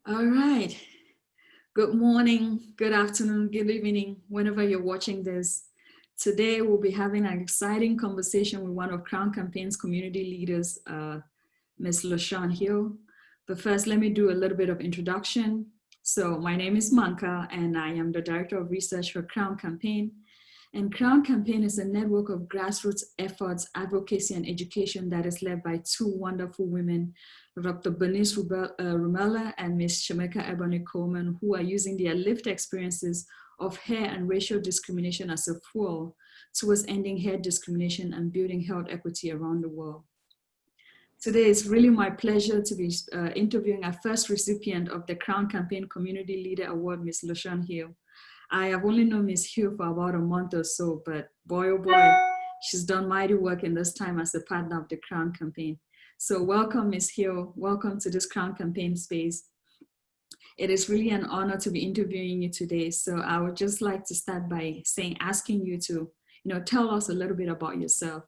All right. Good morning, good afternoon, good evening, whenever you're watching this. Today, we'll be having an exciting conversation with one of Crown Campaign's community leaders, Ms. LaShawn Hill. But first, let me do a little bit of introduction. So, my name is Manka, and I am the Director of Research for Crown Campaign. And Crown Campaign is a network of grassroots efforts, advocacy, and education that is led by two wonderful women, Dr. Bernice Rumela and Ms. Shameka Ebony Coleman, who are using their lived experiences of hair and racial discrimination as a fuel towards ending hair discrimination and building health equity around the world. Today, it's really my pleasure to be interviewing our first recipient of the Crown Campaign Community Leader Award, Ms. LaShawn Hill. I have only known Ms. Hill for about a month or so, but boy, oh boy, she's done mighty work in this time as a partner of the Crown Campaign. So welcome, Ms. Hill. Welcome to this Crown Campaign space. It is really an honor to be interviewing you today. So I would just like to start by asking you to, tell us a little bit about yourself.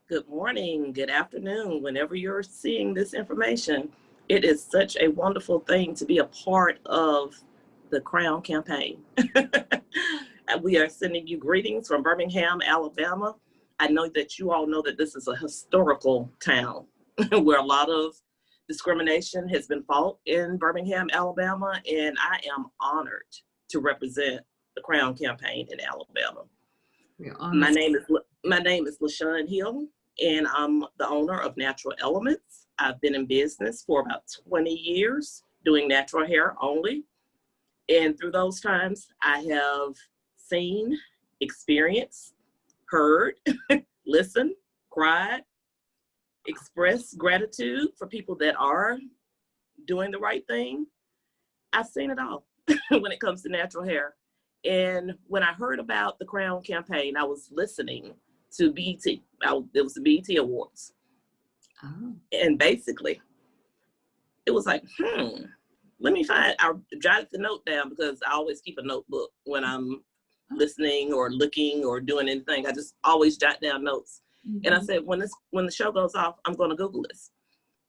Good morning, good afternoon, whenever you're seeing this information. It is such a wonderful thing to be a part of the Crown Campaign. We are sending you greetings from Birmingham, Alabama. I know that you all know that this is a historical town where a lot of discrimination has been fought in Birmingham, Alabama, and I am honored to represent the Crown Campaign in Alabama. My name is LaShawn Hill, and I'm the owner of Natural Elements. I've been in business for about 20 years doing natural hair only. And through those times, I have seen, experienced, heard, listened, cried, expressed gratitude for people that are doing the right thing. I've seen it all when it comes to natural hair. And when I heard about the Crown Campaign, I was listening to BET. It was the BET Awards. Oh. And basically, it was like, let me find, I jotted the note down because I always keep a notebook when I'm listening or looking or doing anything. I just always jot down notes. Mm-hmm. And I said, when the show goes off, I'm going to Google this.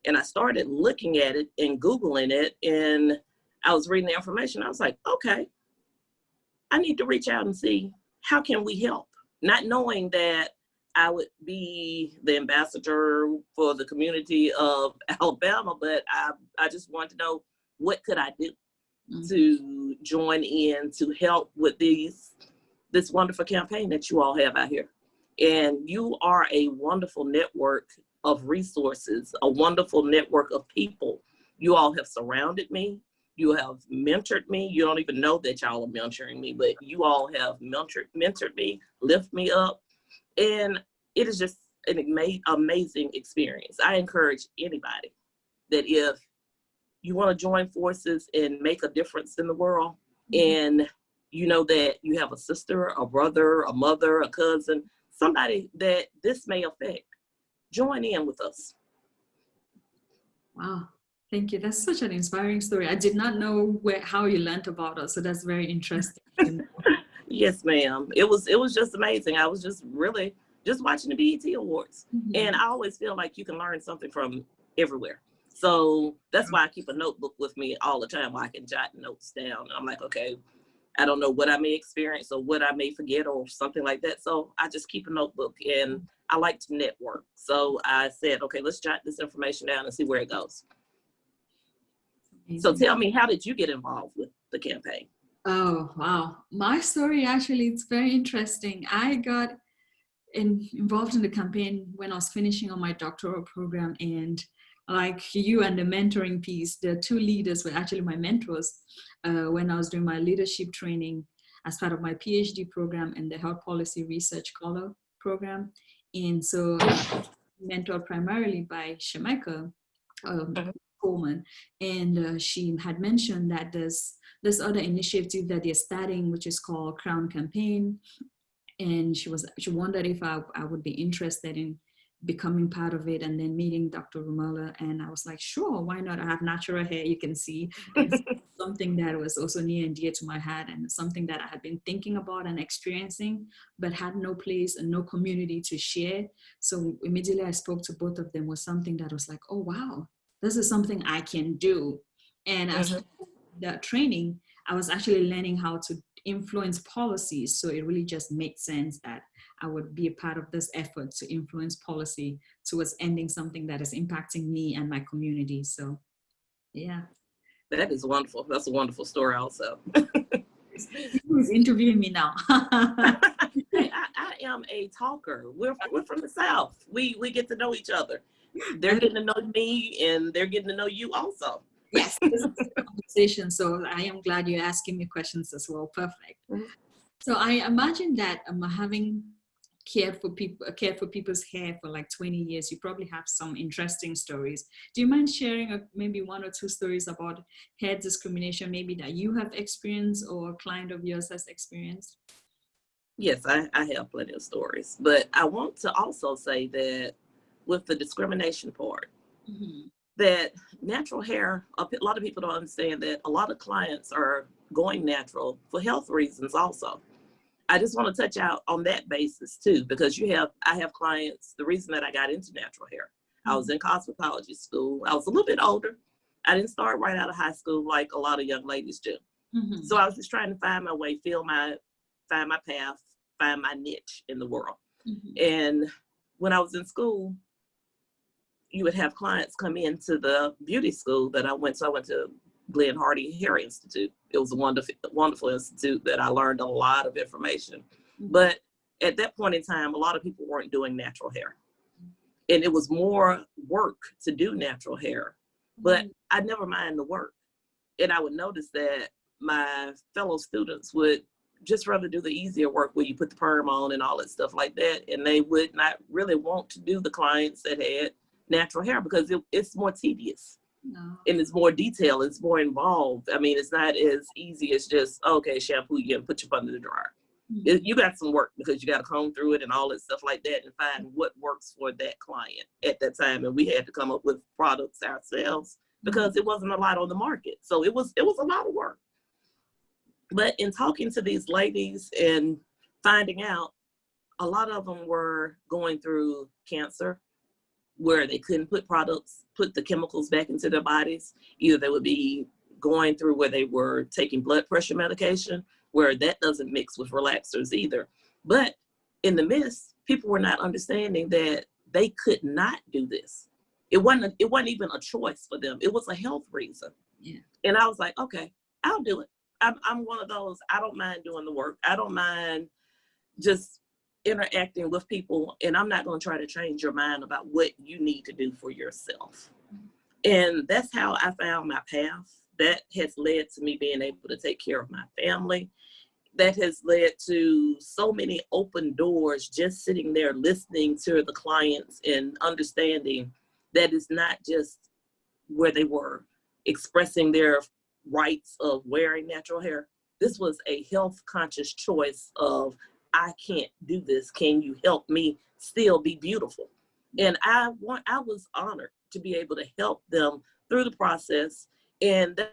And I started looking at it and Googling it. And I was reading the information. I was like, okay, I need to reach out and see how can we help? Not knowing that I would be the ambassador for the community of Alabama, but I just wanted to know what could I do to join in to help with this wonderful campaign that you all have out here. And you are a wonderful network of resources, a wonderful network of people. You all have surrounded me. You have mentored me. You don't even know that y'all are mentoring me, but you all have mentored me, lift me up. And it is just an amazing experience. I encourage anybody that if you want to join forces and make a difference in the world, and you know that you have a sister, a brother, a mother, a cousin, somebody that this may affect, join in with us. Wow. Thank you. That's such an inspiring story. I did not know how you learned about us, so that's very interesting. Yes, ma'am. It was just amazing. I was just watching the BET Awards, and I always feel like you can learn something from everywhere. So that's why I keep a notebook with me all the time, where I can jot notes down. I'm like, okay, I don't know what I may experience or what I may forget or something like that. So I just keep a notebook, and I like to network. So I said, okay, let's jot this information down and see where it goes. So tell me, how did you get involved with the campaign? Oh, wow. My story, actually, it's very interesting. I got involved in the campaign when I was finishing on my doctoral program, and like you and the mentoring piece, the two leaders were actually my mentors when I was doing my leadership training as part of my PhD program and the Health Policy Research Scholar program. And so mentored primarily by Shameka Coleman, and she had mentioned that there's this other initiative that they're starting, which is called Crown Campaign, and she wondered if I would be interested in becoming part of it, and then meeting Dr. Rumela, and I was like, sure, why not? I have natural hair, you can see. Something that was also near and dear to my heart, and something that I had been thinking about and experiencing, but had no place and no community to share. So immediately I spoke to both of them, was something that was like, oh wow, this is something I can do. And as that training, I was actually learning how to influence policies. So it really just made sense that I would be a part of this effort to influence policy towards ending something that is impacting me and my community. So, yeah. That is wonderful. That's a wonderful story also. Who's interviewing me now? Hey, I am a talker. We're from the South. We get to know each other. They're getting to know me, and they're getting to know you also. Yes, this is a conversation. So I am glad you're asking me questions as well. Perfect. So I imagine that having cared for people's hair for like 20 years, you probably have some interesting stories. Do you mind sharing maybe one or two stories about hair discrimination, maybe that you have experienced or a client of yours has experienced? Yes, I have plenty of stories, but I want to also say that with the discrimination part, that natural hair, a lot of people don't understand that a lot of clients are going natural for health reasons also. I just want to touch out on that basis too, because I have clients, the reason that I got into natural hair, I was in cosmetology school. I was a little bit older. I didn't start right out of high school like a lot of young ladies do. So I was just trying to find my way, find my path, find my niche in the world. And when I was in school, you would have clients come into the beauty school that I went to. I went to Glenn Hardy Hair Institute. It was a wonderful institute that I learned a lot of information. But at that point in time, a lot of people weren't doing natural hair. And it was more work to do natural hair. But I never mind the work. And I would notice that my fellow students would just rather do the easier work where you put the perm on and all that stuff like that. And they would not really want to do the clients that had natural hair because it's more tedious. And it's more detailed, it's more involved. I mean, it's not as easy as just, okay, shampoo you and put you under the dryer. You got some work because you got to comb through it and all that stuff like that and find what works for that client at that time. And we had to come up with products ourselves because it wasn't a lot on the market. So it was a lot of work. But in talking to these ladies and finding out, a lot of them were going through cancer, where they couldn't put the chemicals back into their bodies. Either they would be going through where they were taking blood pressure medication, where that doesn't mix with relaxers either. But in the midst, people were not understanding that they could not do this. It wasn't even a choice for them. It was a health reason. Yeah. And I was like, okay, I'll do it. I'm one of those, I don't mind doing the work. I don't mind just interacting with people, and I'm not going to try to change your mind about what you need to do for yourself. And that's how I found my path. That has led to me being able to take care of my family. That has led to so many open doors, just sitting there listening to the clients and understanding that it's not just where they were expressing their rights of wearing natural hair. This was a health conscious choice of, I can't do this. Can you help me still be beautiful? And I was honored to be able to help them through the process. And that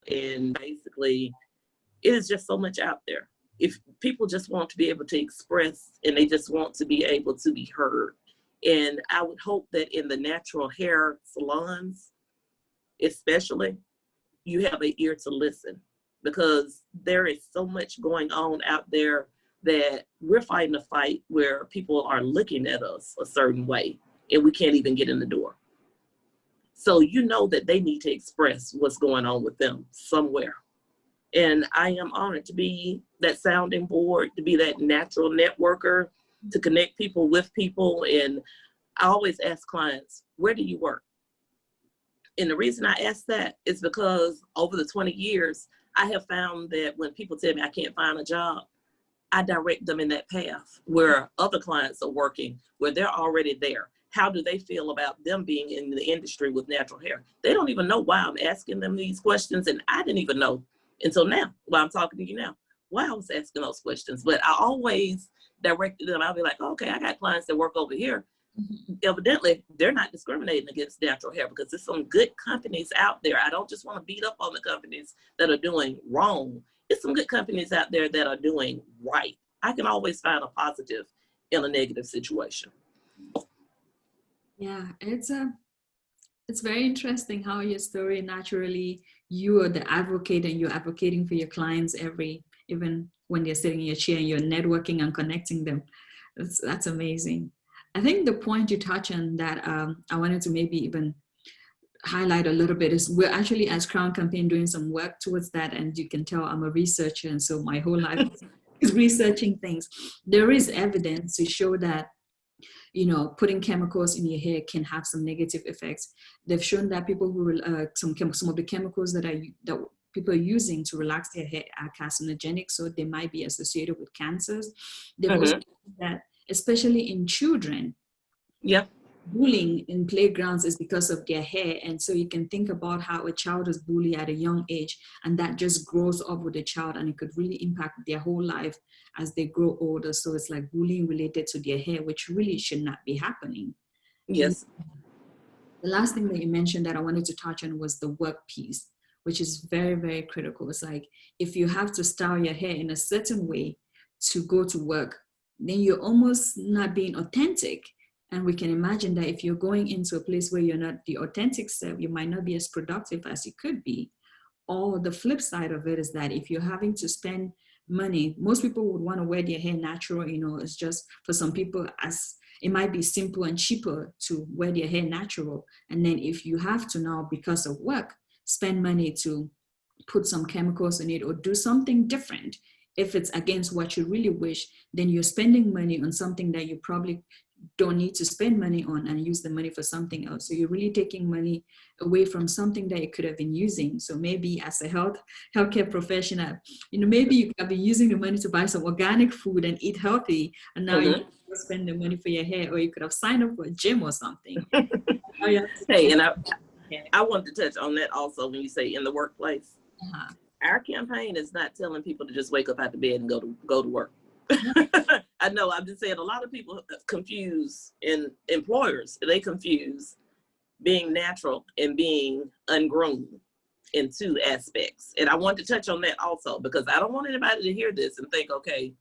and basically, it is just so much out there. If people just want to be able to express and they just want to be able to be heard. And I would hope that in the natural hair salons, especially, you have an ear to listen, because there is so much going on out there that we're fighting a fight where people are looking at us a certain way and we can't even get in the door. So you know that they need to express what's going on with them somewhere. And I am honored to be that sounding board, to be that natural networker, to connect people with people. And I always ask clients, where do you work? And the reason I ask that is because over the 20 years, I have found that when people tell me I can't find a job, I direct them in that path where other clients are working, where they're already there. How do they feel about them being in the industry with natural hair? They don't even know why I'm asking them these questions. And I didn't even know until now, while I'm talking to you now, why I was asking those questions. But I always direct them. I'll be like, okay, I got clients that work over here. Mm-hmm. Evidently, they're not discriminating against natural hair because there's some good companies out there. I don't just want to beat up on the companies that are doing wrong. It's some good companies out there that are doing right. I can always find a positive in a negative situation. Yeah, it's very interesting how your story naturally, you are the advocate and you're advocating for your clients even when they're sitting in your chair and you're networking and connecting them. That's amazing. I think the point you touch on that I wanted to maybe even highlight a little bit is we're actually as Crown Campaign doing some work towards that, and you can tell I'm a researcher, and so my whole life is researching things. There is evidence to show that putting chemicals in your hair can have some negative effects. They've shown that people who some of the chemicals that people are using to relax their hair are carcinogenic, so they might be associated with cancers. They've also shown that, especially in children, bullying in playgrounds is because of their hair. And so you can think about how a child is bullied at a young age, and that just grows up with the child, and it could really impact their whole life as they grow older. So it's like bullying related to their hair, which really should not be happening. Yes. And the last thing that you mentioned that I wanted to touch on was the work piece, which is very, very critical. It's like, if you have to style your hair in a certain way to go to work, then you're almost not being authentic. And we can imagine that if you're going into a place where you're not the authentic self, you might not be as productive as you could be. Or the flip side of it is that if you're having to spend money, most people would want to wear their hair natural. It's just for some people, as it might be simple and cheaper to wear their hair natural. And then if you have to now, because of work, spend money to put some chemicals in it or do something different, if it's against what you really wish, then you're spending money on something that you probably don't need to spend money on and use the money for something else. So you're really taking money away from something that you could have been using. So maybe as a healthcare professional, maybe you could have been using the money to buy some organic food and eat healthy, and now you spend the money for your hair, or you could have signed up for a gym or something. Hey, and I wanted to touch on that also when you say in the workplace. Our campaign is not telling people to just wake up out of bed and go to work. I know, I'm just saying, a lot of people confuse, and employers, they confuse being natural and being ungroomed in two aspects. And I want to touch on that also, because I don't want anybody to hear this and think, okay,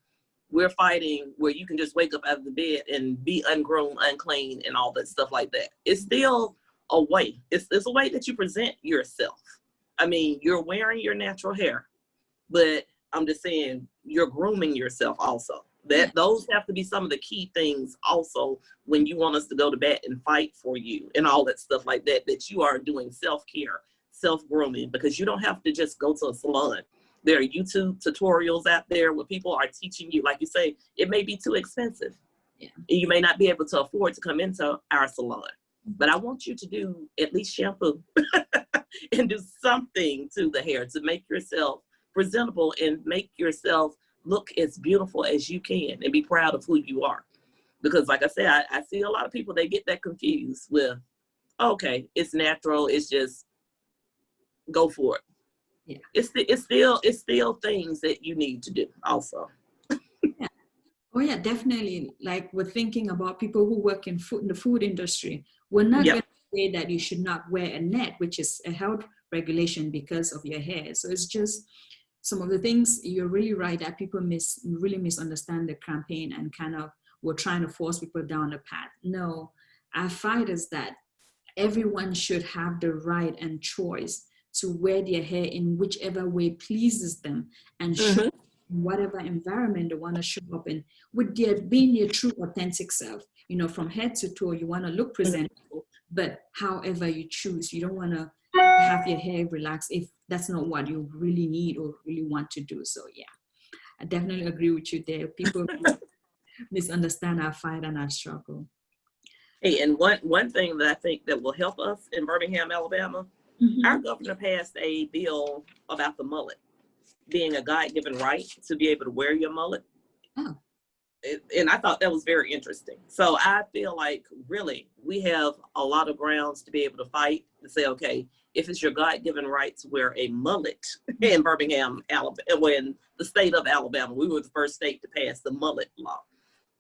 we're fighting where you can just wake up out of the bed and be ungroomed, unclean, and all that stuff like that. It's still a way. It's a way that you present yourself. I mean, you're wearing your natural hair, but I'm just saying you're grooming yourself also. Those have to be some of the key things also when you want us to go to bat and fight for you and all that stuff like that, that you are doing self-care, self-grooming, because you don't have to just go to a salon. There are YouTube tutorials out there where people are teaching you, like you say, it may be too expensive. Yeah. You may not be able to afford to come into our salon, but I want you to do at least shampoo and do something to the hair to make yourself presentable and make yourself look as beautiful as you can and be proud of who you are. Because like I said, I see a lot of people, they get that confused with, okay, it's natural, it's just go for it. Yeah. It's still things that you need to do also. Yeah. Oh yeah, definitely. Like, we're thinking about people who work in the food industry. We're not going to say that you should not wear a net, which is a health regulation because of your hair. So it's just some of the things. You're really right that people really misunderstand the campaign and kind of were trying to force people down the path. No, our fight is that everyone should have the right and choice to wear their hair in whichever way pleases them and show whatever environment they want to show up in, with their being their true authentic self. From head to toe, you want to look presentable, but however you choose, you don't want to have your hair relaxed if that's not what you really need or really want to do. So yeah, I definitely agree with you there. People misunderstand our fight and our struggle. Hey, and one thing that I think that will help us in Birmingham, Alabama, our governor passed a bill about the mullet being a God-given right to be able to wear your mullet. Oh. And I thought that was very interesting. So I feel like really we have a lot of grounds to be able to fight to say, okay, if it's your God-given right to wear a mullet in Birmingham, Alabama, in the state of Alabama, we were the first state to pass the mullet law.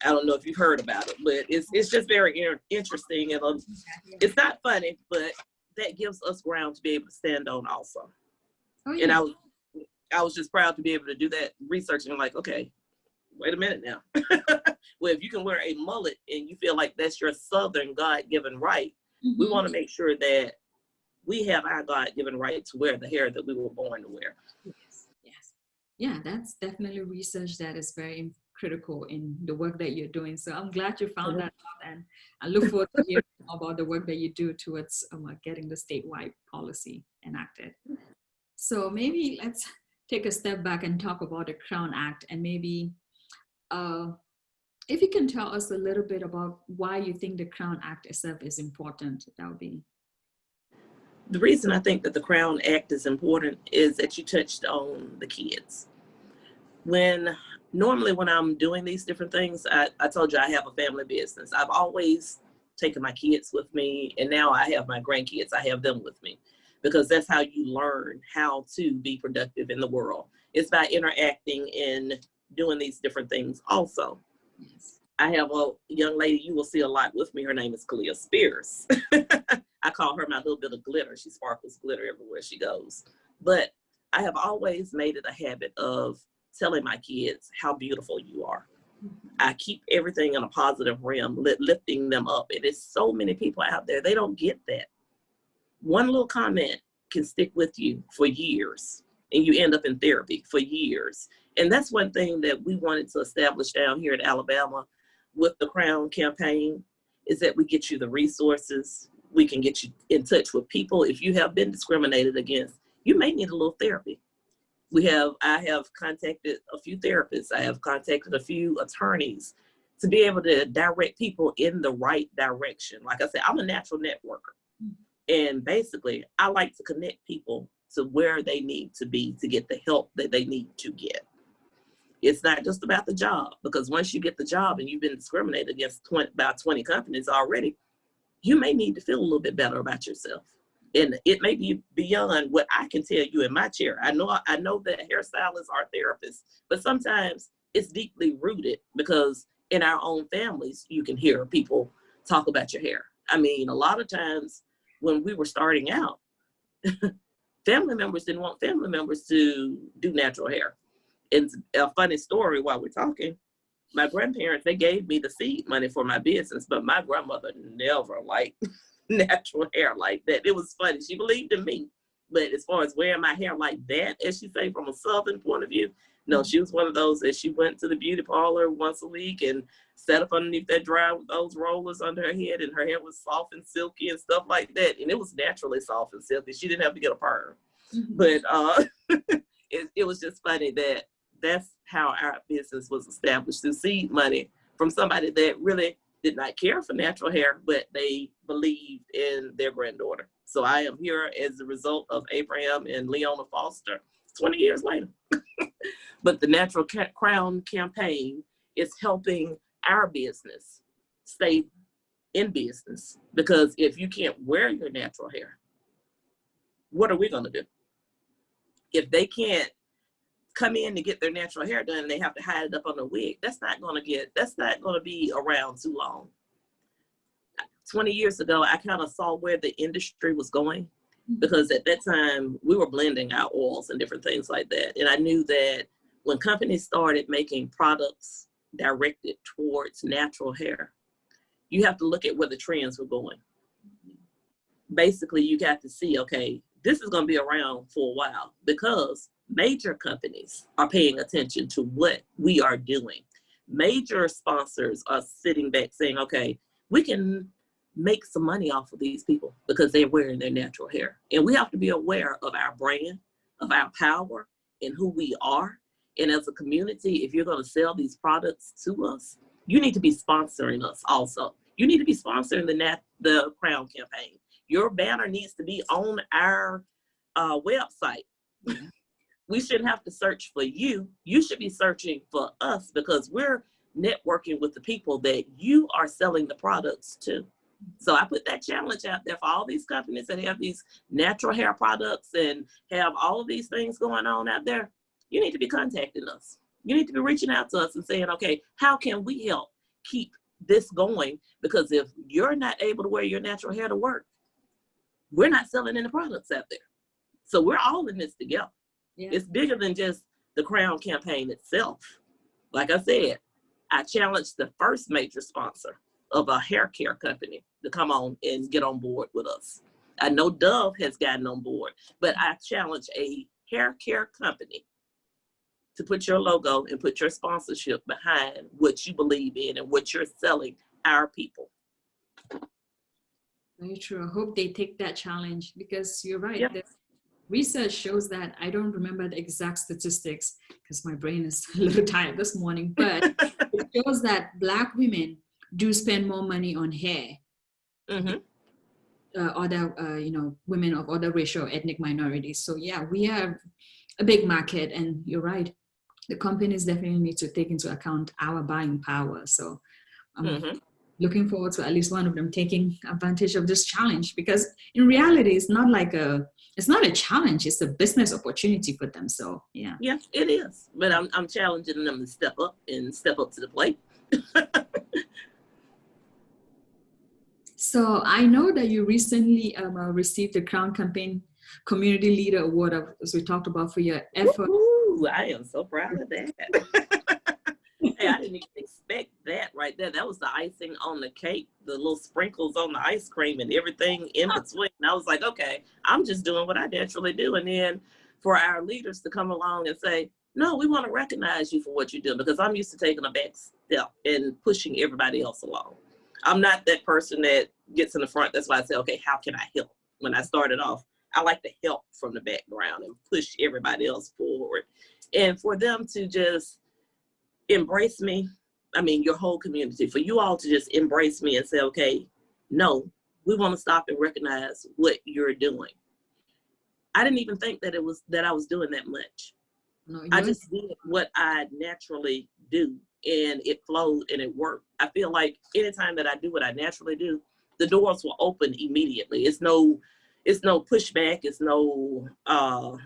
I don't know if you've heard about it, but it's just very interesting, and it's not funny, but that gives us ground to be able to stand on also. Oh, And yeah. I was just proud to be able to do that research, and I'm like, okay, wait a minute now. Well, if you can wear a mullet and you feel like that's your Southern God-given right, we want to make sure that we have our God-given right to wear the hair that we were born to wear. Yes, yes. Yeah, that's definitely research that is very critical in the work that you're doing. So I'm glad you found that out, and I look forward to hearing more about the work that you do towards getting the statewide policy enacted. So maybe let's take a step back and talk about the Crown Act, and maybe if you can tell us a little bit about why you think the Crown Act itself is important, that would be. The reason I think that the Crown Act is important is that you touched on the kids. Normally when I'm doing these different things, I told you I have a family business. I've always taken my kids with me, and now I have my grandkids. I have them with me, because that's how you learn how to be productive in the world. It's by interacting and doing these different things also. Yes. I have a young lady you will see a lot with me. Her name is Kalia Spears. I call her my little bit of glitter. She sparkles glitter everywhere she goes. But I have always made it a habit of telling my kids how beautiful you are. I keep everything in a positive realm, lifting them up. And there's so many people out there, they don't get that. One little comment can stick with you for years, and you end up in therapy for years. And that's one thing that we wanted to establish down here in Alabama with the Crown campaign, is that we get you the resources. We can get you in touch with people. If you have been discriminated against, you may need a little therapy. I have contacted a few therapists. I have contacted a few attorneys to be able to direct people in the right direction. Like I said, I'm a natural networker. And basically, I like to connect people to where they need to be to get the help that they need to get. It's not just about the job, because once you get the job and you've been discriminated against about 20 companies already, you may need to feel a little bit better about yourself. And it may be beyond what I can tell you in my chair. I know that hairstylists are therapists, but sometimes it's deeply rooted, because in our own families, you can hear people talk about your hair. I mean, a lot of times when we were starting out, family members didn't want family members to do natural hair. And a funny story while we're talking, my grandparents, they gave me the seed money for my business, but my grandmother never liked natural hair like that. It was funny. She believed in me. But as far as wearing my hair like that, as she say, from a Southern point of view, no, she was one of those that she went to the beauty parlor once a week and sat up underneath that dryer with those rollers under her head, and her hair was soft and silky and stuff like that. And it was naturally soft and silky. She didn't have to get a perm. But it was just funny that that's how our business was established, through seed money from somebody that really did not care for natural hair, but they believed in their granddaughter. So I am here as a result of Abraham and Leona Foster 20 years later. But the Natural Crown campaign is helping our business stay in business, because if you can't wear your natural hair, what are we going to do? If they can't come in to get their natural hair done and they have to hide it up on a wig, that's not going to be around too long. 20 years ago, I kind of saw where the industry was going, because at that time we were blending our oils and different things like that. And I knew that when companies started making products directed towards natural hair, you have to look at where the trends were going. Basically, you got to see, okay, this is going to be around for a while, because major companies are paying attention to what we are doing. Major sponsors are sitting back saying, okay, we can make some money off of these people because they're wearing their natural hair. And we have to be aware of our brand, of our power, and who we are. And as a community, if you're going to sell these products to us, you need to be sponsoring us also. You need to be sponsoring the Crown campaign. Your banner needs to be on our website. We shouldn't have to search for you. You should be searching for us, because we're networking with the people that you are selling the products to. So I put that challenge out there for all these companies that have these natural hair products and have all of these things going on out there. You need to be contacting us. You need to be reaching out to us and saying, okay, how can we help? keep this going, because if you're not able to wear your natural hair to work, we're not selling any products out there. So we're all in this together. Yeah. It's bigger than just the Crown campaign itself. Like I said, I challenged the first major sponsor of a hair care company to come on and get on board with us. I know Dove has gotten on board, but I challenge a hair care company to put your logo and put your sponsorship behind what you believe in and what you're selling our people. Very true. I hope they take that challenge, because you're right. Yeah. The research shows that, I don't remember the exact statistics because my brain is a little tired this morning, but it shows that Black women do spend more money on hair. Mm-hmm. Other, women of other racial or ethnic minorities. So yeah, we have a big market, and you're right. The companies definitely need to take into account our buying power. So I'm looking forward to at least one of them taking advantage of this challenge, because in reality, it's not a challenge, it's a business opportunity for them. So yeah. Yeah, it is. But I'm challenging them to step up to the plate. So I know that you recently received the Crown Campaign Community Leader Award, as we talked about, for your effort. Ooh, I am so proud of that. Hey, I didn't even expect that right there. That was the icing on the cake, the little sprinkles on the ice cream and everything in between. And I was like, okay, I'm just doing what I naturally do. And then for our leaders to come along and say, no, we want to recognize you for what you do, because I'm used to taking a back step and pushing everybody else along. I'm not that person that gets in the front. That's why I say, okay, how can I help? When I started off, I like to help from the background and push everybody else forward. And for them to just embrace me, I mean, your whole community, for you all to just embrace me and say, okay, no, we want to stop and recognize what you're doing. I didn't even think that I was doing that much. No, I just did what I naturally do, and it flowed and it worked. I feel like anytime that I do what I naturally do, the doors will open immediately. It's no pushback. It's no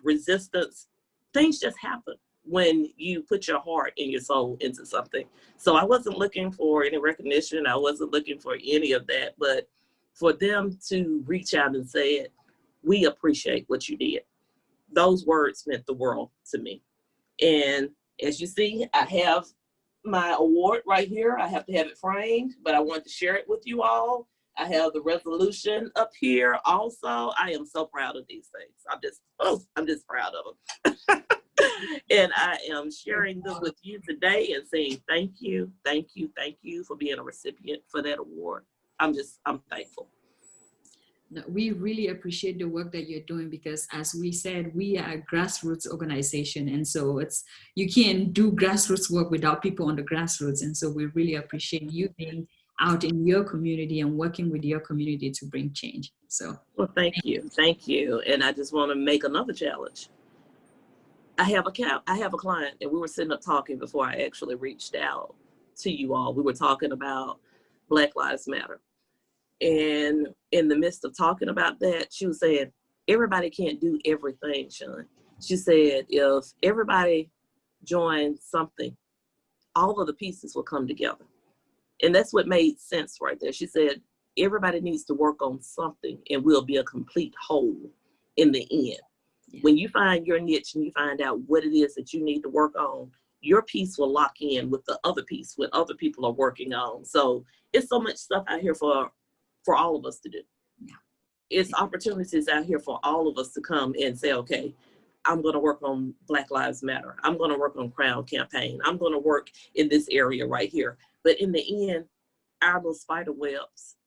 resistance. Things just happen when you put your heart and your soul into something. So I wasn't looking for any recognition. I wasn't looking for any of that, but for them to reach out and say it, we appreciate what you did. Those words meant the world to me. And as you see, I have my award right here. I have to have it framed, but I want to share it with you all. I have the resolution up here also. I am so proud of these things. I'm just proud of them. And I am sharing them with you today and saying thank you for being a recipient for that award. I'm thankful. No, we really appreciate the work that you're doing, because as we said, we are a grassroots organization. And so you can't do grassroots work without people on the grassroots. And so we really appreciate you being out in your community and working with your community to bring change. So, well, thank you. And I just want to make another challenge. I have a client, and we were sitting up talking before I actually reached out to you all. We were talking about Black Lives Matter. And in the midst of talking about that, she was saying, everybody can't do everything, Sean. She said, if everybody joins something, all of the pieces will come together. And that's what made sense right there. She said, everybody needs to work on something and we'll be a complete whole in the end. Yeah. When you find your niche and you find out what it is that you need to work on, your piece will lock in with the other piece, what other people are working on. So it's so much stuff out here for all of us to do. Yeah. It's opportunities out here for all of us to come and say, okay, I'm going to work on Black Lives Matter. I'm going to work on Crown Campaign. I'm going to work in this area right here. But in the end, our little spider webs,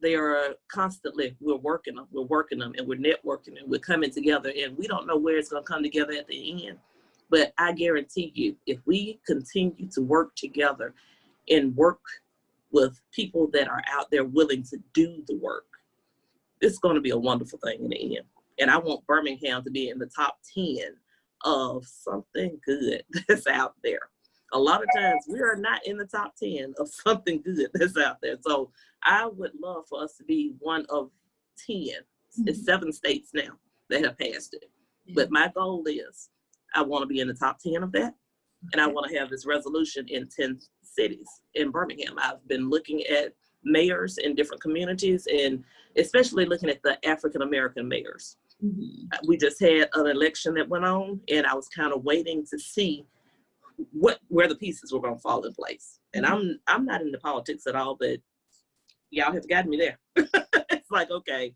they are constantly, we're working them and we're networking and we're coming together, and we don't know where it's going to come together at the end. But I guarantee you, if we continue to work together and work with people that are out there willing to do the work, it's going to be a wonderful thing in the end. And I want Birmingham to be in the top 10 of something good that's out there. A lot of times we are not in the top 10 of something good that's out there. So I would love for us to be one of 10. Mm-hmm. It's 7 states now that have passed it. Yeah. But my goal is I want to be in the top 10 of that. and I want to have this resolution in 10 cities in Birmingham. I've been looking at mayors in different communities, and especially looking at the African American mayors. Mm-hmm. We just had an election that went on, and I was kind of waiting to see where the pieces were going to fall in place. And I'm not into politics at all, but y'all have gotten me there. It's like, okay,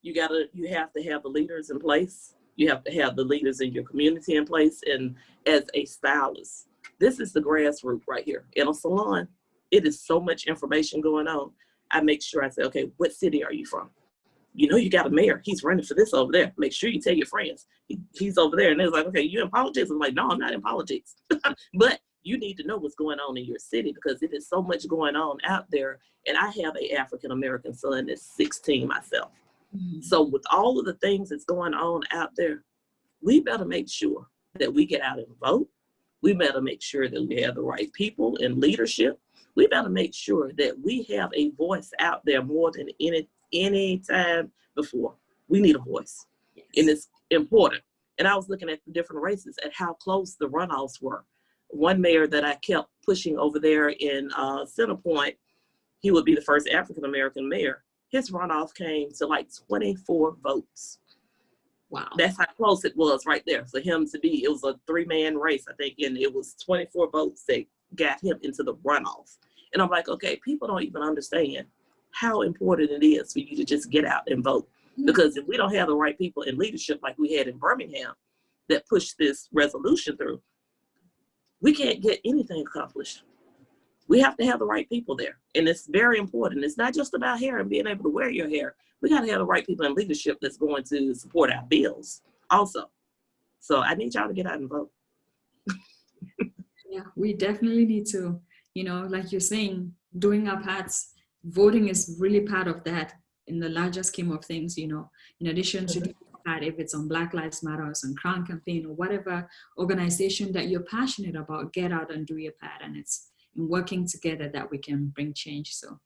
you have to have the leaders in place. You have to have the leaders in your community in place. And as a stylist, this is the grassroots right here. In a salon, it is so much information going on. I make sure I say, okay, what city are you from? You know, you got a mayor. He's running for this over there. Make sure you tell your friends. He's over there. And they're like, okay, you in politics? I'm like, no, I'm not in politics. But you need to know what's going on in your city, because it is so much going on out there. And I have an African-American son that's 16 myself. Mm-hmm. So with all of the things that's going on out there, we better make sure that we get out and vote. We better make sure that we have the right people in leadership. We better make sure that we have a voice out there more than any time before. We need a voice. Yes. And it's important. And I was looking at the different races at how close the runoffs were. One mayor that I kept pushing over there in Centerpoint, he would be the first African-American mayor. His runoff came to like 24 votes. Wow. That's how close it was right there for him to be. It was a 3-man race, I think, and it was 24 votes that got him into the runoff. And I'm like, okay, people don't even understand how important it is for you to just get out and vote. Mm-hmm. Because if we don't have the right people in leadership like we had in Birmingham that pushed this resolution through, we can't get anything accomplished. We have to have the right people there. And it's very important. It's not just about hair and being able to wear your hair. We got to have the right people in leadership that's going to support our bills also. So I need y'all to get out and vote. Yeah, we definitely need to, like you're saying, doing our parts. Voting is really part of that in the larger scheme of things, in addition to doing that, if it's on Black Lives Matter or some Crown Campaign or whatever organization that you're passionate about, get out and do your part. And it's in working together that we can bring change. So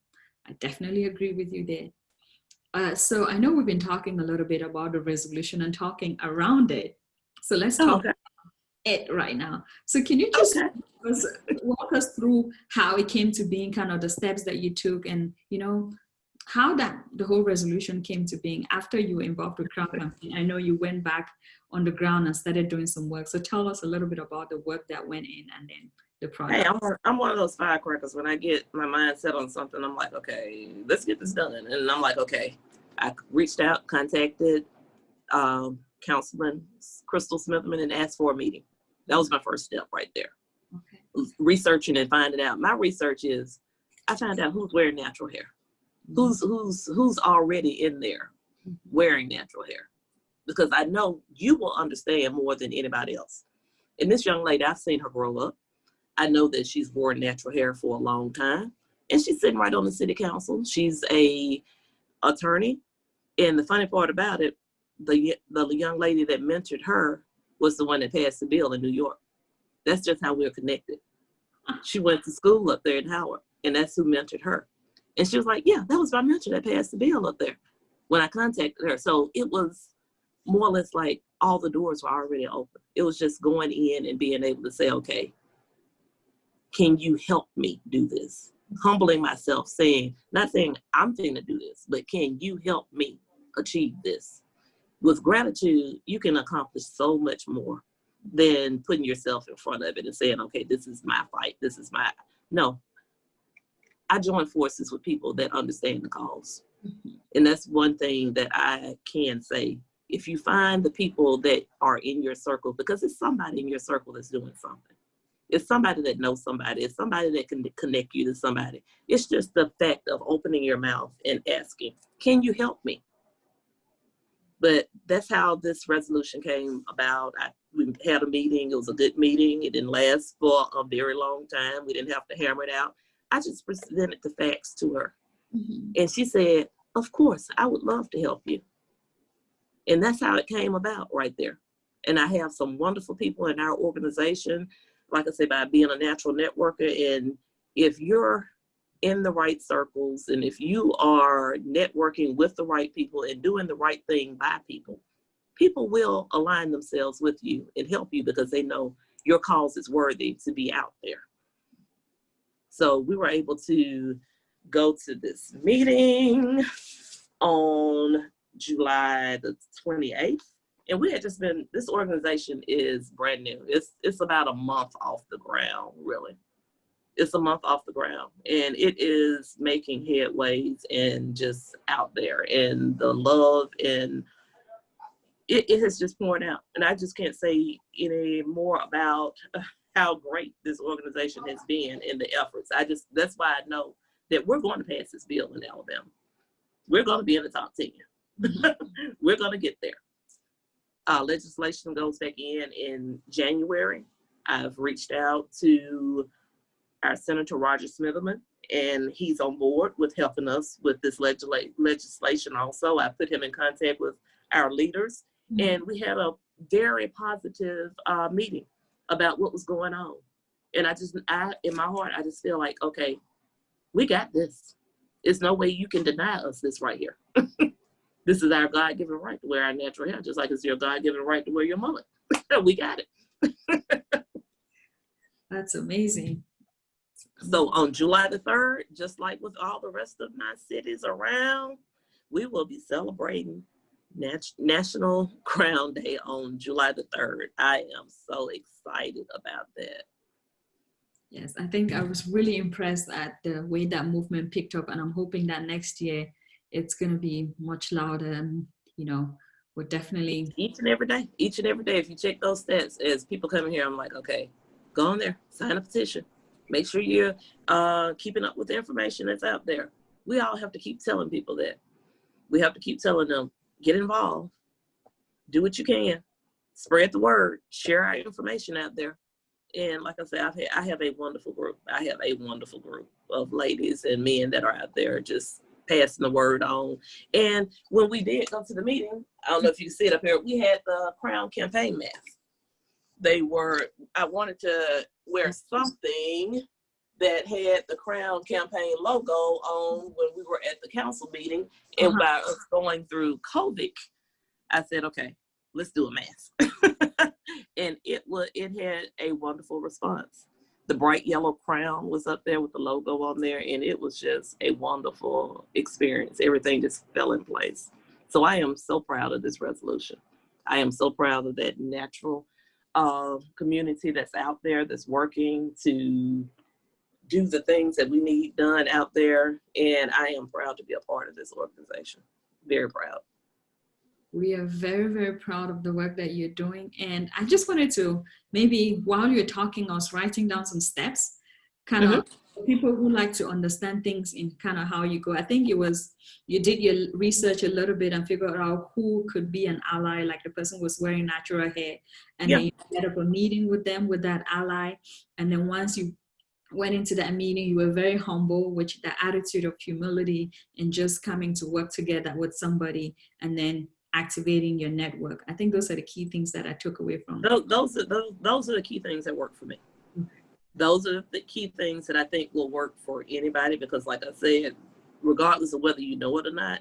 I definitely agree with you there. So I know we've been talking a little bit about the resolution and talking around it. So let's talk about it right now. So can you just walk us through how it came to being, kind of the steps that you took, and how the whole resolution came to being after you were involved with Crown Campaign? I know you went back on the ground and started doing some work. So tell us a little bit about the work that went in and then the project. Hey, I'm one of those firecrackers. When I get my mind set on something, I'm like, okay, let's get this done. And I'm like, okay. I reached out, contacted Councilman Crystal Smitherman and asked for a meeting. That was my first step right there. Okay. Researching and finding out. My research is, I found out who's wearing natural hair. Mm-hmm. Who's already in there wearing natural hair. Because I know you will understand more than anybody else. And this young lady, I've seen her grow up. I know that she's worn natural hair for a long time. And she's sitting right on the city council. She's a attorney. And the funny part about it, the young lady that mentored her was the one that passed the bill in New York. That's just how we're connected. She went to school up there in Howard, and that's who mentored her. And she was like, yeah, that was my mentor that passed the bill up there when I contacted her. So it was more or less like all the doors were already open. It was just going in and being able to say, okay, can you help me do this? Humbling myself, not saying I'm going to do this, but can you help me achieve this? With gratitude, you can accomplish so much more than putting yourself in front of it and saying, okay, this is my fight. No. I join forces with people that understand the cause. Mm-hmm. And that's one thing that I can say. If you find the people that are in your circle, because it's somebody in your circle that's doing something. It's somebody that knows somebody. It's somebody that can connect you to somebody. It's just the fact of opening your mouth and asking, can you help me? But that's how this resolution came about. We had a meeting. It was a good meeting. It didn't last for a very long time. We didn't have to hammer it out. I just presented the facts to her. Mm-hmm. And she said, of course, I would love to help you. And that's how it came about right there. And I have some wonderful people in our organization, like I said, by being a natural networker. And if you're in the right circles, and if you are networking with the right people and doing the right thing by people, people will align themselves with you and help you because they know your cause is worthy to be out there. So we were able to go to this meeting on July the 28th. And we had just been, this organization is brand new. It's about a month off the ground, really. It's a month off the ground. And it is making headways and just out there. And the love and it has just poured out. And I just can't say any more about how great this organization has been in the efforts. That's why I know that we're going to pass this bill in Alabama. We're going to be in the top 10. We're going to get there. Legislation goes back in January. I've reached out to our Senator Roger Smitherman, and he's on board with helping us with this legislation also. I put him in contact with our leaders, and we had a very positive meeting about what was going on. And in my heart, I just feel like, okay, we got this. There's no way you can deny us this right here. This is our God-given right to wear our natural hair, just like it's your God-given right to wear your mullet. We got it. That's amazing. So on July the 3rd, just like with all the rest of my cities around, we will be celebrating National Crown Day on July the 3rd. I am so excited about that. Yes, I think I was really impressed at the way that movement picked up, and I'm hoping that next year it's going to be much louder, and we're definitely each and every day. If you check those stats as people come in here, I'm like, okay, go on there, sign a petition, make sure you're keeping up with the information that's out there. We all have to keep telling people that. We have to keep telling them, get involved, do what you can, spread the word, share our information out there. And like I said, I have a wonderful group. I have a wonderful group of ladies and men that are out there just passing the word on. And when we did go to the meeting, I don't know if you see it up here, we had the Crown campaign mask. I wanted to wear something that had the Crown campaign logo on when we were at the council meeting. And by us going through COVID, I said, okay, let's do a mask. And it had a wonderful response. The bright yellow crown was up there with the logo on there, and it was just a wonderful experience. Everything just fell in place. So I am so proud of this resolution. I am so proud of that natural community that's out there, that's working to do the things that we need done out there. And I am proud to be a part of this organization. Very proud. We are very, very proud of the work that you're doing. And I just wanted to, maybe while you're talking, I was writing down some steps, kind of people who like to understand things in kind of how you go. I think it was, you did your research a little bit and figured out who could be an ally, like the person was wearing natural hair. And then you set up a meeting with them, with that ally. And then once you went into that meeting, you were very humble, which the attitude of humility and just coming to work together with somebody and then activating your network. I think those are the key things that I took away from those are the key things that work for me. Those are the key things that I think will work for anybody, because like I said, regardless of whether you know it or not,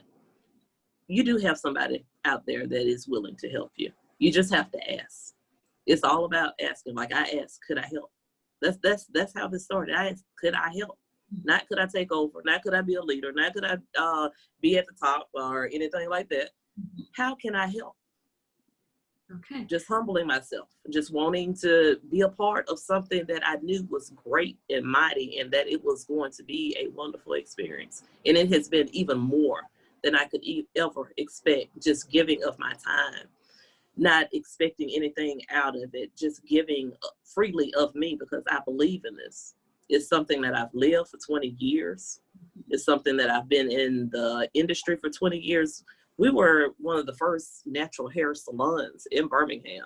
you do have somebody out there that is willing to help you. You just have to ask. It's all about asking. Like I asked, could I help? That's how this started. I asked, could I help? Not could I take over, not could I be a leader, not could I be at the top or anything like that. How can I help? Okay. Just humbling myself, just wanting to be a part of something that I knew was great and mighty, and that it was going to be a wonderful experience. And it has been even more than I could ever expect, just giving of my time, not expecting anything out of it, just giving freely of me, because I believe in this. It's something that I've lived for 20 years. It's something that I've been in the industry for 20 years. We were one of the first natural hair salons in Birmingham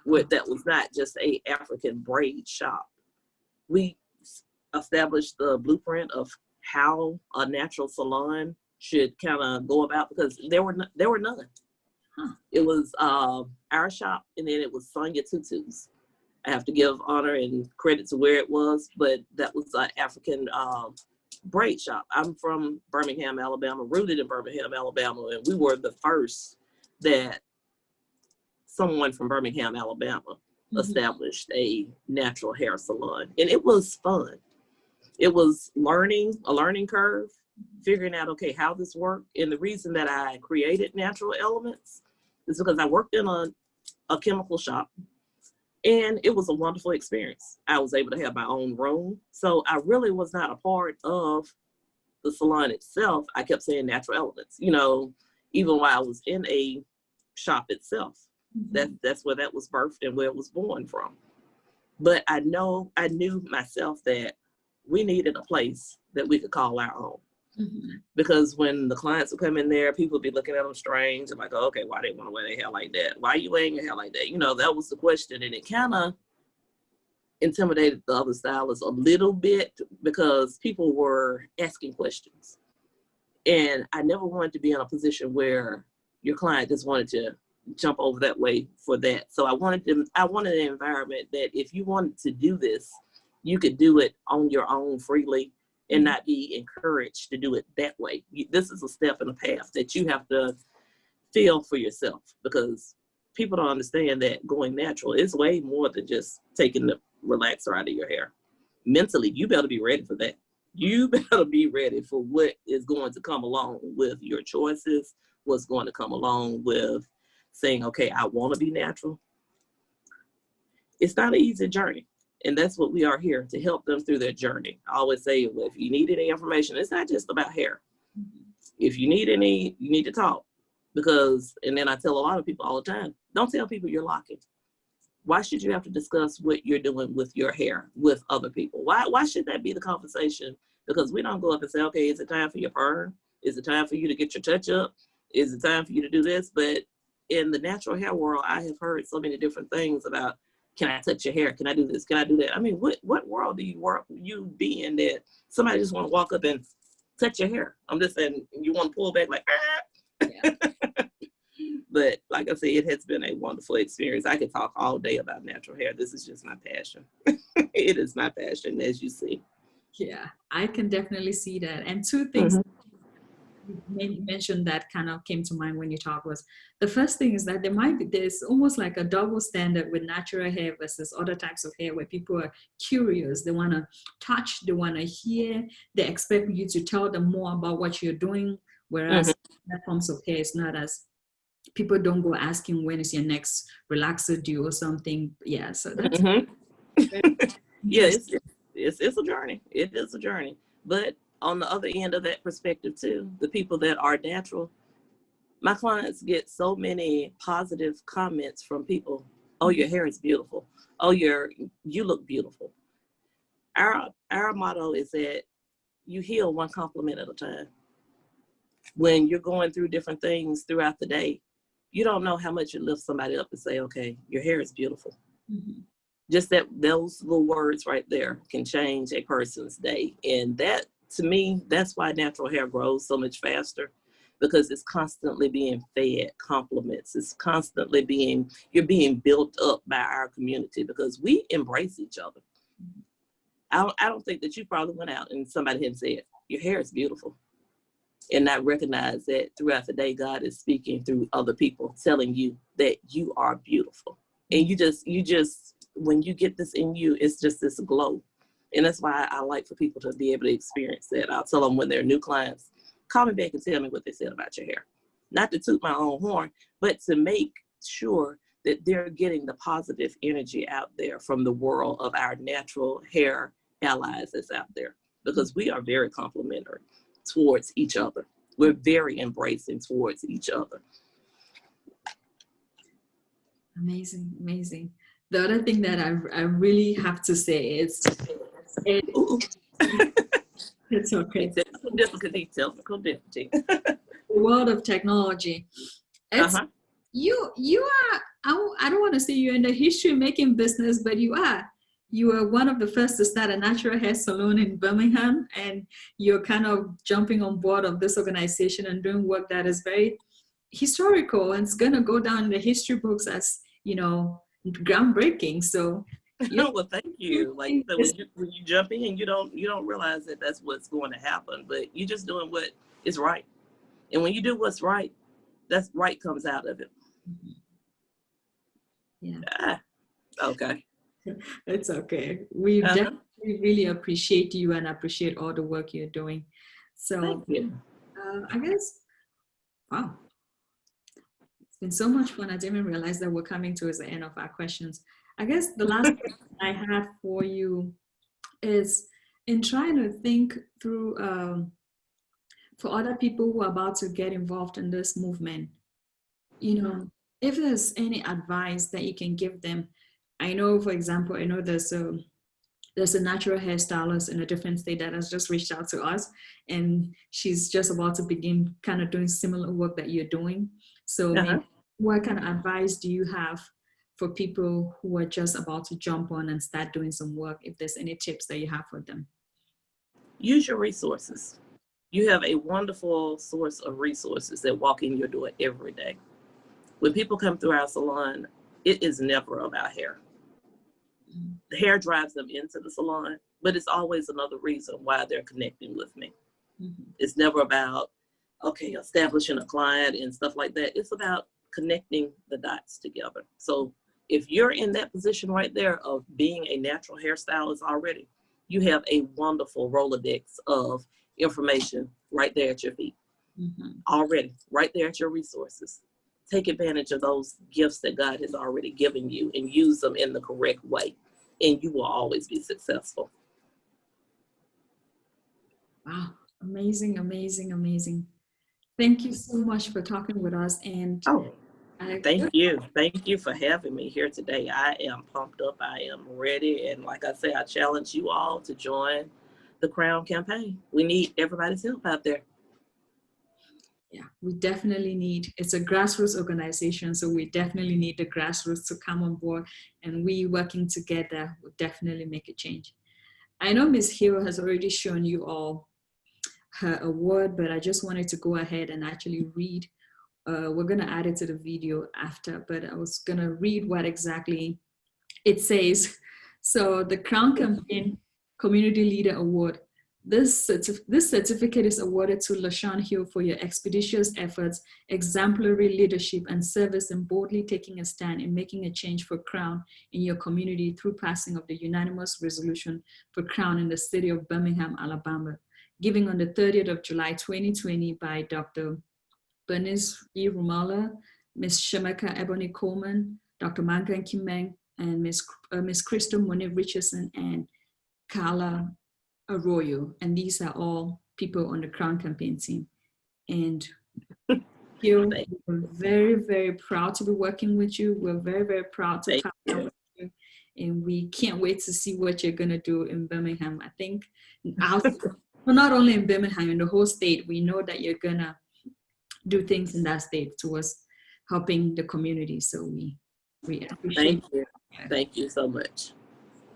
that was not just a African braid shop. We established the blueprint of how a natural salon should kind of go about, because there were none. It was our shop, and then it was Sonia Tutu's. I have to give honor and credit to where it was, but that was an African braid shop. I'm from Birmingham, Alabama, rooted in Birmingham, Alabama, and we were the first that someone from Birmingham, Alabama established a natural hair salon. And it was fun. It was a learning curve, figuring out, okay, how this worked. And the reason that I created Natural Elements is because I worked in a chemical shop, and it was a wonderful experience. I was able to have my own room. So I really was not a part of the salon itself. I kept saying Natural Elements, even while I was in a shop itself. That's where that was birthed and where it was born from. But I knew myself that we needed a place that we could call our own. Because when the clients would come in there, people would be looking at them strange and like, oh, okay, why they want to wear their hair like that? Why are you wearing your hair like that? That was the question. And it kind of intimidated the other stylists a little bit because people were asking questions. And I never wanted to be in a position where your client just wanted to jump over that way for that. So I wanted an environment that if you wanted to do this, you could do it on your own freely and not be encouraged to do it that way. This is a step in a path that you have to feel for yourself, because people don't understand that going natural is way more than just taking the relaxer out of your hair. Mentally, you better be ready for that. You better be ready for what is going to come along with your choices, what's going to come along with saying, okay, I want to be natural. It's not an easy journey. And that's what we are here to help them through their journey. I always say, well, if you need any information, it's not just about hair. If you need any, you need to talk. And then I tell a lot of people all the time, don't tell people you're locking. Why should you have to discuss what you're doing with your hair with other people? Why should that be the conversation? Because we don't go up and say, okay, is it time for your perm? Is it time for you to get your touch up? Is it time for you to do this? But in the natural hair world, I have heard so many different things about, can I touch your hair? Can I do this? Can I do that? I mean, what world do you be in that somebody just want to walk up and touch your hair? I'm just saying, you want to pull back like, ah. Yeah. But like I said, it has been a wonderful experience. I could talk all day about natural hair. This is just my passion. It is my passion, as you see. Yeah, I can definitely see that. And two things you mentioned that kind of came to mind when you talk was, the first thing is that there's almost like a double standard with natural hair versus other types of hair, where people are curious, they want to touch, they want to hear, they expect you to tell them more about what you're doing, whereas that forms of hair is not as, people don't go asking when is your next relaxer due or something. Yeah, so that's yeah, it's a journey. It is a journey. But on the other end of that perspective too, the people that are natural, my clients get so many positive comments from people. Oh, your hair is beautiful. Oh, you look beautiful. Our motto is that you heal one compliment at a time. When you're going through different things throughout the day, you don't know how much you lift somebody up and say, okay, your hair is beautiful. Just those little words right there can change a person's day. And that, to me, that's why natural hair grows so much faster, because it's constantly being fed compliments. It's constantly you're being built up by our community, because we embrace each other. I don't think that you probably went out and somebody had said, your hair is beautiful, and not recognize that throughout the day, God is speaking through other people, telling you that you are beautiful. And you just, when you get this in you, it's just this glow. And that's why I like for people to be able to experience that. I'll tell them when they're new clients, call me back and tell me what they said about your hair. Not to toot my own horn, but to make sure that they're getting the positive energy out there from the world of our natural hair allies that's out there. Because we are very complimentary towards each other. We're very embracing towards each other. Amazing, amazing. The other thing that I really have to say is, it's okay. Technical difficulty. The world of technology. It's you are, I don't want to say you're in the history making business, but you are. You were one of the first to start a natural hair salon in Birmingham, and you're kind of jumping on board of this organization and doing work that is very historical, and it's going to go down in the history books as, groundbreaking. So well, thank you. Like, so when you jump in, you don't realize that that's what's going to happen, but you're just doing what is right. And when you do what's right, that's right comes out of it. Yeah. Okay. It's okay. We Uh-huh. definitely really appreciate you and appreciate all the work you're doing. Thank So you. I guess, wow, it's been so much fun. I didn't even realize that we're coming towards the end of our questions. I guess the last question I have for you is in trying to think through for other people who are about to get involved in this movement, you know, if there's any advice that you can give them. I know, for example, I know there's a natural hairstylist in a different state that has just reached out to us, and she's just about to begin kind of doing similar work that you're doing. So Uh-huh. maybe what kind of advice do you have for people who are just about to jump on and start doing some work, if there's any tips that you have for them? Use your resources. You have a wonderful source of resources that walk in your door every day. When people come through our salon, it is never about hair. The hair drives them into the salon, but it's always another reason why they're connecting with me. Mm-hmm. It's never about, okay, establishing a client and stuff like that. It's about connecting the dots together. So if you're in that position right there of being a natural hairstylist already, you have a wonderful Rolodex of information right there at your feet. Mm-hmm. Already, right there at your resources. Take advantage of those gifts that God has already given you and use them in the correct way, and you will always be successful. Wow, amazing, amazing, amazing. Thank you so much for talking with us. And Oh, I, thank you. Thank you for having me here today. I am pumped up. I am ready. And like I say, I challenge you all to join the Crown campaign. We need everybody's help out there. yeah, we definitely need, it's a grassroots organization, so we definitely need the grassroots to come on board, and we working together will definitely make a change. I know Ms. Hill has already shown you all her award, but I just wanted to go ahead and actually read. We're going to add it to the video after, but I was going to read what exactly it says. So the Crown Campaign Community Leader Award. This certificate is awarded to LaShawn Hill for your expeditious efforts, exemplary leadership, and service in boldly taking a stand in making a change for Crown in your community through passing of the unanimous resolution for Crown in the city of Birmingham, Alabama, given on the 30th of July, 2020 by Dr. Bernice E. Rumala, Ms. Shameka Ebony Coleman, Dr. Manka Nkimbeng, and Ms. Crystal Monique Richardson, and Carla Arroyo. And these are all people on the Crown campaign team. And here, we're very, very proud to be working with you. We're very, very proud to partner with you. And we can't wait to see what you're going to do in Birmingham. I think, well, not only in Birmingham, in the whole state, we know that you're going to do things in that state towards helping the community. So we appreciate. Thank you. Thank you so much.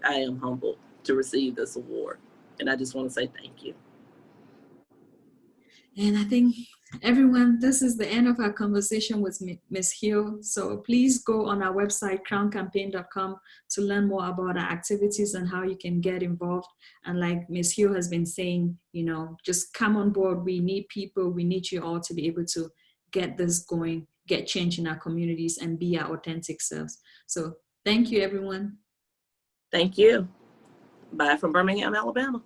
I am humbled to receive this award, and I just want to say thank you. And I think everyone, this is the end of our conversation with Ms. Hill. So please go on our website, crowncampaign.com, to learn more about our activities and how you can get involved. And like Ms. Hill has been saying, you know, just come on board. We need people. We need you all to be able to get this going, get change in our communities, and be our authentic selves. So thank you, everyone. Thank you. Bye from Birmingham, Alabama.